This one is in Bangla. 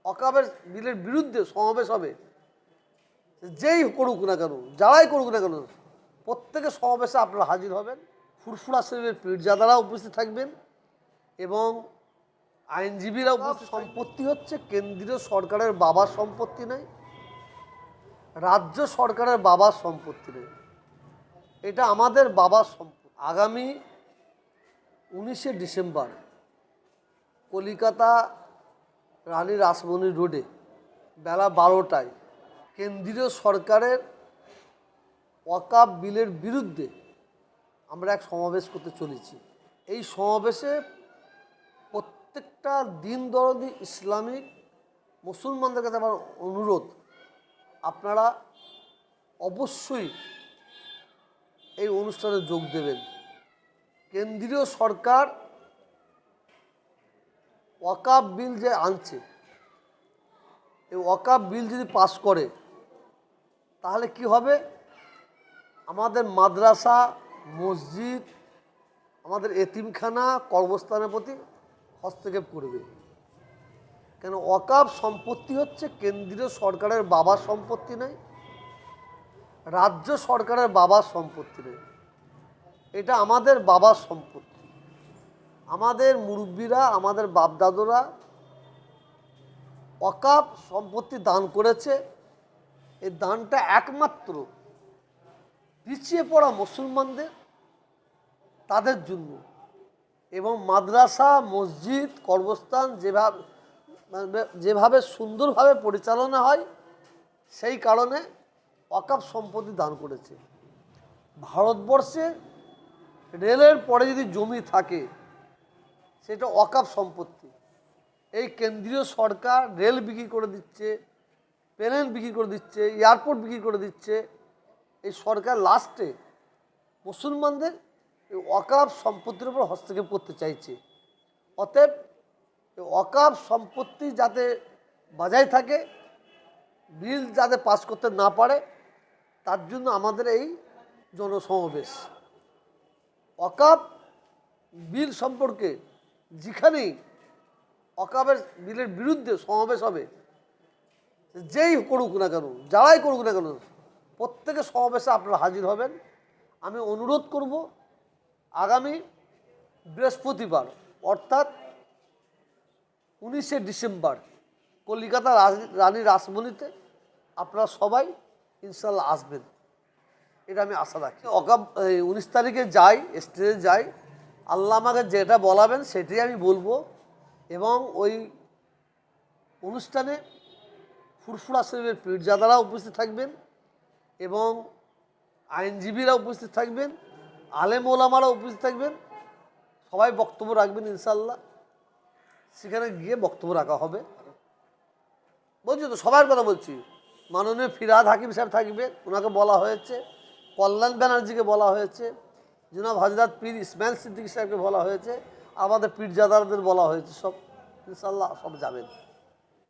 ওয়াকাবের বিলের বিরুদ্ধে সমাবেশ হবে, যেই করুক না কেন, যারাই করুক না কেন, প্রত্যেকে সমাবেশে আপনারা হাজির হবেন। ফুরফুরা শরীফের পীরজাদারা উপস্থিত থাকবেন এবং আইনজীবীরা উপস্থিত। সম্পত্তি হচ্ছে কেন্দ্রীয় সরকারের বাবার সম্পত্তি নয়, রাজ্য সরকারের বাবার সম্পত্তি নেই, এটা আমাদের বাবার সম্পত্তি। আগামী 19শে ডিসেম্বর কলিকাতা রানী রাসমণি রোডে বেলা 12টায় কেন্দ্রীয় সরকারের ওয়াকাব বিলের বিরুদ্ধে আমরা এক সমাবেশ করতে চলেছি। এই সমাবেশে প্রত্যেকটা দিন দরদি ইসলামিক মুসলমানদের কাছে আমার অনুরোধ, আপনারা অবশ্যই এই অনুষ্ঠানে যোগ দেবেন। কেন্দ্রীয় সরকার ওয়াকাব বিল যে আনছে, এই ওয়াকাব বিল যদি পাস করে তাহলে কি হবে, আমাদের মাদ্রাসা, মসজিদ, আমাদের এতিমখানা, কর্মস্থানের প্রতি হস্তক্ষেপ করবে। কেন, ওয়াকাব সম্পত্তি হচ্ছে কেন্দ্রীয় সরকারের বাবার সম্পত্তি নয়, রাজ্য সরকারের বাবার সম্পত্তি নয়, এটা আমাদের বাবার সম্পত্তি। আমাদের মুরব্বীরা, আমাদের বাপদাদুরা ওয়াকাব সম্পত্তি দান করেছে। এই দানটা একমাত্র পিছিয়ে পড়া মুসলমানদের, তাদের জন্য, এবং মাদ্রাসা, মসজিদ, কর্মস্থান যেভাবে সুন্দরভাবে পরিচালনা হয়, সেই কারণে ওয়াকাব সম্পত্তি দান করেছে। ভারতবর্ষে রেলের পরে যদি জমি থাকে সেটা ওয়াকাব সম্পত্তি। এই কেন্দ্রীয় সরকার রেল বিক্রি করে দিচ্ছে, প্লেন বিক্রি করে দিচ্ছে, এয়ারপোর্ট বিক্রি করে দিচ্ছে। এই সরকার লাস্টে মুসলমানদের এই ওয়াকাব সম্পত্তির উপর হস্তক্ষেপ করতে চাইছে। অতএব এই ওয়াকাব সম্পত্তি যাতে বজায় থাকে, বিল যাতে পাস করতে না পারে, তার জন্য আমাদের এই জনসমাবেশ। ওয়াকাব বিল সম্পর্কে যেখানেই ওয়াকাবের বিলের বিরুদ্ধে সমাবেশ হবে, যেই করুক না কেন, যারাই করুক না কেন, প্রত্যেকে সমাবেশে আপনারা হাজির হবেন। আমি অনুরোধ করব, আগামী বৃহস্পতিবার অর্থাৎ 19শে ডিসেম্বর কলিকাতা রানী রাসমণিতে আপনারা সবাই ইনশাল্লাহ আসবেন, এটা আমি আশা রাখি। ওয়াকাব 19 তারিখে যাই, স্টেজে যাই, আল্লাহ আমাকে যেটা বলাবেন সেটাই আমি বলবো। এবং ওই অনুষ্ঠানে ফুরফুরা শরীফের পীরজাদারা উপস্থিত থাকবেন এবং আইনজীবীরা উপস্থিত থাকবেন, আলেম ওলামারা উপস্থিত থাকবেন, সবাই বক্তব্য রাখবেন ইনশাল্লাহ। সেখানে গিয়ে বক্তব্য রাখা হবে। বলছি তো, সবার কথা বলছি। মাননীয় ফিরহাদ হাকিম সাহেব থাকবেন, ওনাকে বলা হয়েছে। কল্যাণ ব্যানার্জিকে বলা হয়েছে। জনাব হযরত পীর ইসমাইল সিদ্দিকী সাহেবকে বলা হয়েছে। আমাদের পীরজাদাদের বলা হয়েছে। সব ইনশাল্লাহ সব যাবেন।